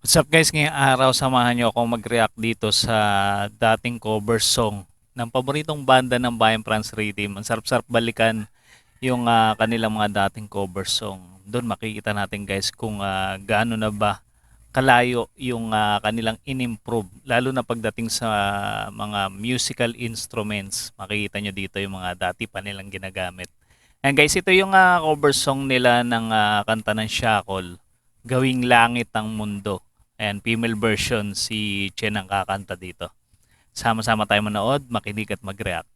What's up guys, ngayong araw samahan niyo akong mag-react dito sa dating cover song ng paboritong banda ng Bayan France Rhythm. Ang sarap-sarap balikan yung kanilang mga dating cover song. Doon makikita natin guys kung gaano na ba kalayo yung kanilang in-improve. Lalo na pagdating sa mga musical instruments. Makikita nyo dito yung mga dati pa nilang ginagamit. And guys, ito yung cover song nila ng kanta ng Shackle, Gawing Langit ang Mundo. Ayan, female version si Chen ang kakanta dito. Sama-sama tayo manood, makinig at mag-react.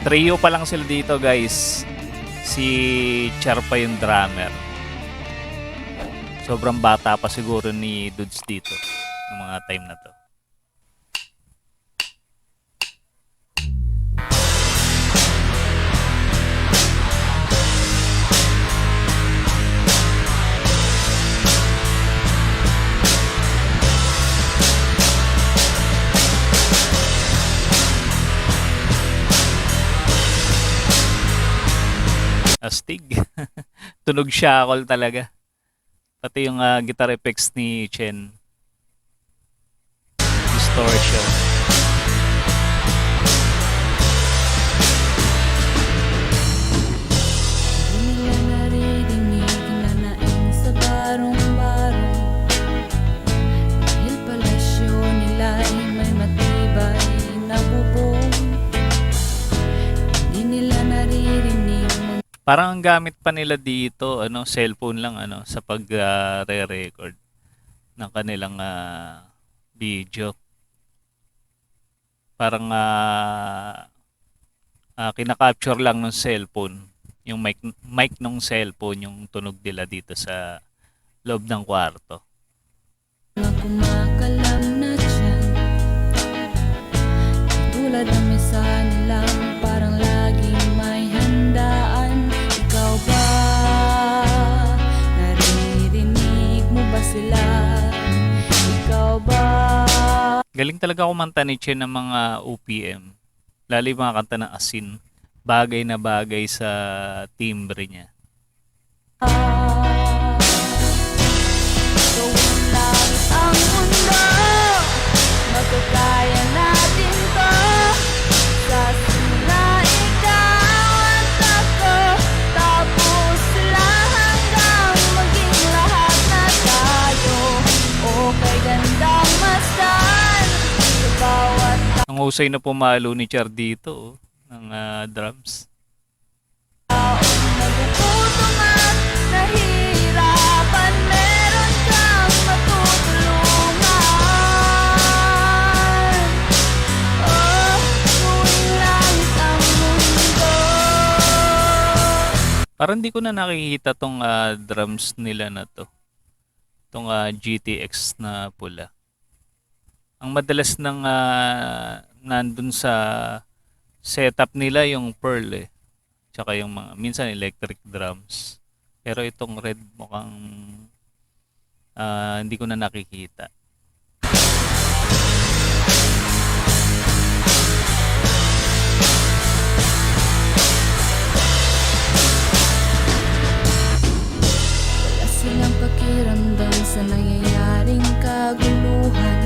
Trio pa lang sila dito guys. Si Char pa yung drummer. Sobrang bata pa siguro ni Dudes dito ng mga time na to. Astig. Tunog shackle talaga. Pati yung guitar effects ni Chen. Distortion. Di nila naririnig na naing sa barong-barong, dahil palasyo nila'y may matibay na bubong. Di nila naririnig Parang ang gamit pa nila dito, cellphone lang sa pag-re-record ng kanilang video. Parang kina-capture lang ng cellphone, yung mic ng cellphone yung tunog nila dito sa loob ng kwarto. na kumakalam na tiyan, tulad ng mesa nilang parang laging may handaan. Ikaw ba, naririnig mo ba sila? Ikaw ba? Galing talaga kumanta ni Chen ng mga OPM. Lalo yung mga kanta ng Asin. Bagay na bagay sa timbre niya. Gawin lang ang mundo, magkakaya natin to. Sa simula ikaw at ako, tapos sila hanggang maging lahat na tayo. Okay, gandang masdan sa bawat Ang husay na pumalo ni Char dito ng drums. taong nagugutom at nahihirapan, meron kang matutulungan. Oh, gawing langit ang mundo. Parang hindi ko na nakikita tong drums nila na to. Tong GTX na pula. Ang madalas nang nandun sa setup nila yung Pearl Tsaka yung mga minsan electric drums. Pero itong red mukhang hindi ko na nakikita. Wala silang pakiramdam sa nangyayaring kaguluhan,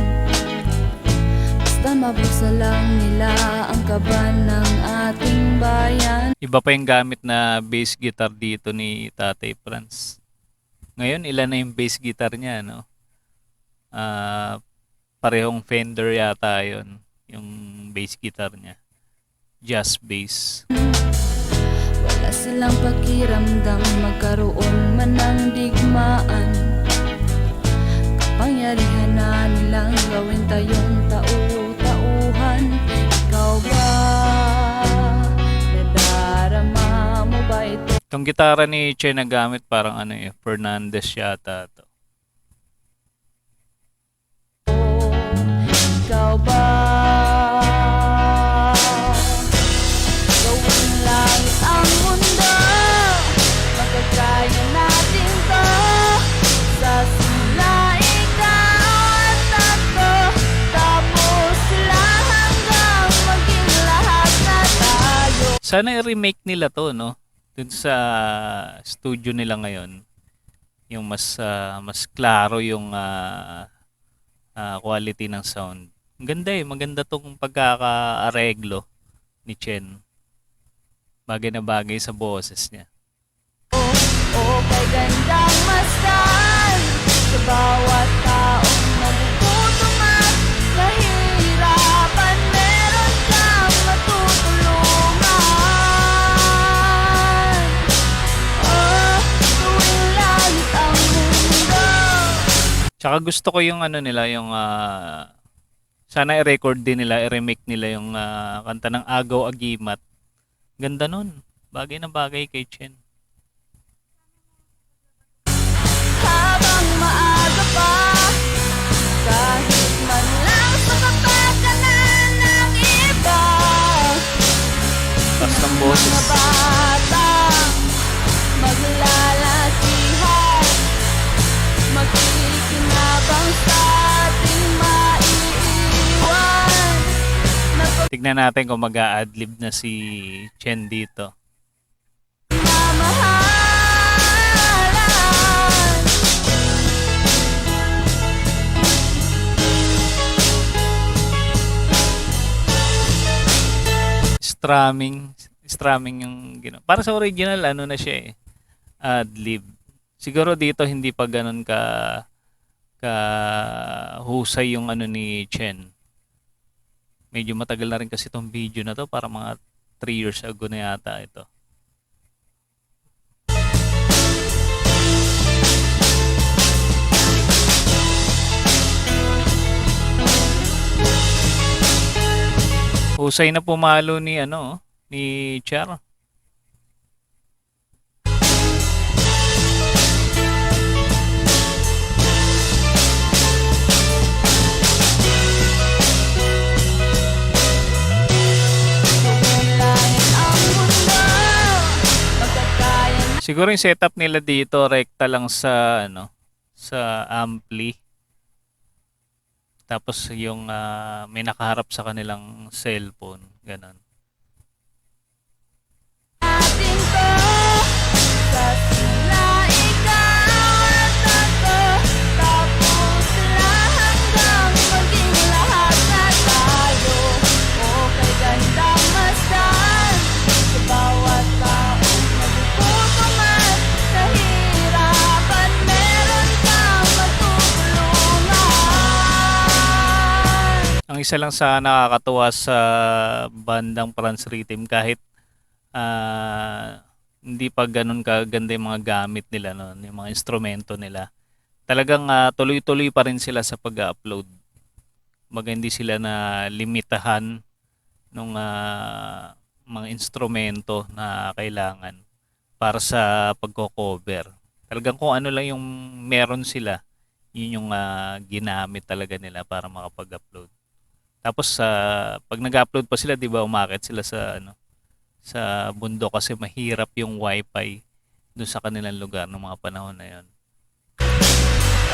basta mabuksa lang nila ang kaban ng ating bayan. Iba pa yung gamit na bass guitar dito ni Tatay Franz. Ngayon, ilan na yung bass guitar niya, no? Parehong Fender yata yon yung bass guitar niya. Jazz bass. Wala silang pakiramdam magkaroon man ng digmaan, kapangyarihan na nilang gawin tayong tau-tauhan. Ikaw ba, nadarama mo ba ito? Itong gitara ni Che na gamit parang Fernandez yata to. Ikaw ba, gawin langit ang mundo, magkakaya natin to. Sa simula ikaw at ako, tapos sila hanggang maging lahat na tayo. Sana i-remake nila to, no? dun sa studio nila ngayon, yung mas klaro yung quality ng sound. Ang ganda eh, maganda tong pagkakaareglo ni Chen. Bagay na bagay sa boses niya. O kay gandang masdan sa bawat taong nagugutom at nahihirapan, meron kang matutulungan. Oh, tuwing langit ang mundo. Tsaka gusto ko yung ano nila, yung sana i-record din nila, i-remake nila yung kanta ng Agaw Agimat. Ganda nun. Bagay na bagay kay Chen. Habang maaga pa, kahit man lang sa kapakanan ng iba, Tas ng mga boses. bata maglalatihan, makikinabang sa ating maiiwan na Tignan natin kung mag-a-adlib na si Chen dito. pagmamahalan. Strumming yung para sa original ano na siya eh, adlib. Siguro dito hindi pa ganun ka husay yung ano ni Chen. Medyo matagal na rin kasi itong video na to, para mga 3 years ago na yata ito. Husay na pumalo ni ano, ni Char. Tuwing langit ang mundo, magkakaya Siguro yung setup nila dito rekta lang sa ano, sa ampli. Tapos yung may nakaharap sa kanilang cellphone, ganun. natin to. Sa simula ikaw at ako, tapos sila hanggang maging lahat na tayo. O kay gandang masdan sa bawat taong nagugutom at nahihirapan, meron kang matutulungan. Ang isa lang sa nakakatuwa sa bandang Franz Rhythm, kahit hindi pa ganun kaganda yung mga gamit nila noon, yung mga instrumento nila. Talagang tuloy-tuloy pa rin sila sa pag-upload. Hindi sila na limitahan ng mga instrumento na kailangan para sa pagko-cover. Talagang kung ano lang yung meron sila, yun yung ginamit talaga nila para makapag-upload. Tapos pag nag-upload pa sila, 'di ba, umakyat sila sa ano, sa bundok kasi mahirap yung wifi doon sa kanilang lugar ng mga panahon na 'yon.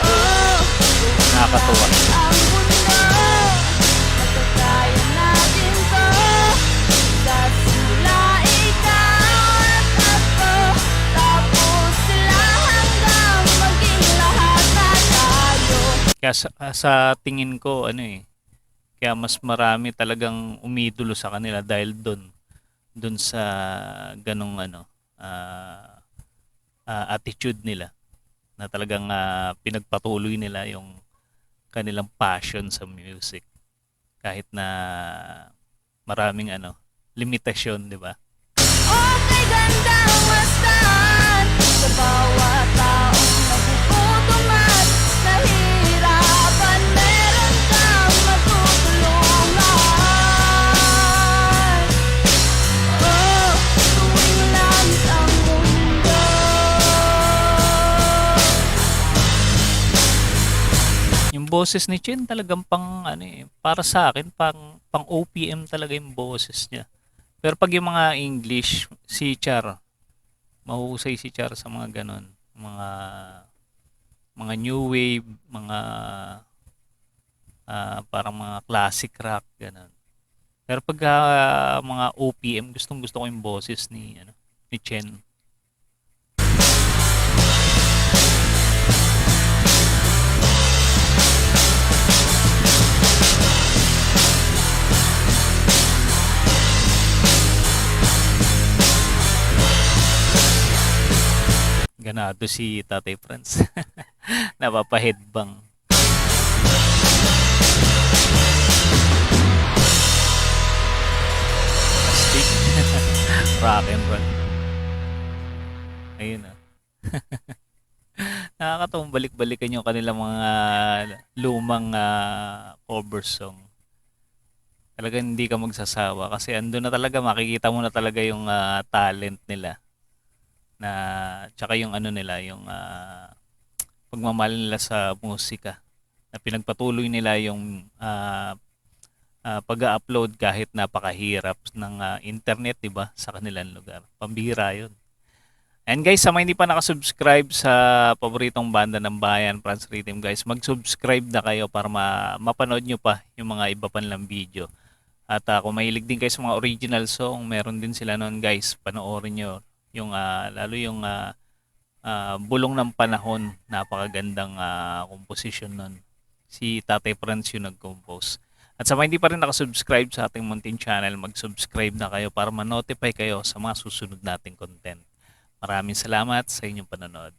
Oh, Nakakatuwa. ang mundo, magkakaya natin to. Sa simula ikaw at ako, tapos sila hanggang maging lahat na tayo. Kaya sa tingin ko ano eh, kaya mas marami talagang umidolo sa kanila dahil doon sa ganong ano, attitude nila, na talagang pinagpatuloy nila yung kanilang passion sa music kahit na maraming ano, limitasyon, 'di ba? Okay, gandang masdan sa bawat taong nagugutom at nahihirapan, meron kang matutulungan. Oh, tuwing langit ang mundo. Yung boses ni Chen talagang pang ano eh, para sa akin pang OPM talaga yung boses niya. Pero pag yung mga English, si Char, mahusay si Char sa mga ganon, mga new wave, mga parang mga classic rock ganon. Pero pag mga OPM, gustong-gusto ko yung boses ni ano, ni Chen. Nado si Tatay Franz. Napapa-headbang. Astig. Rock and roll. Ayun ah. Nakakatawang balik-balikan yung kanilang mga lumang cover song. Talagang hindi ka magsasawa kasi andun na talaga, makikita mo na talaga yung talent nila na tsaka yung ano nila, yung pagmamahal nila sa musika na pinagpatuloy nila yung pag-upload kahit napakahirap ng internet, 'di ba, sa kanilang lugar. Pambihira 'yun. And guys, sa mga hindi pa nakasubscribe sa paboritong banda ng bayan, Franz Rhythm, guys, mag-subscribe na kayo para mapanood nyo pa yung mga iba pa nilang video. At kung mahilig din kayo sa mga original song, meron din sila noon guys, panoorin nyo. Yung, lalo yung Bulong ng Panahon, napakagandang komposisyon nun. Si Tatay Franz yung nag-compose. At sa mga hindi pa rin nakasubscribe sa ating munting channel, mag-subscribe na kayo para ma-notify kayo sa mga susunod nating content. Maraming salamat sa inyong panonood.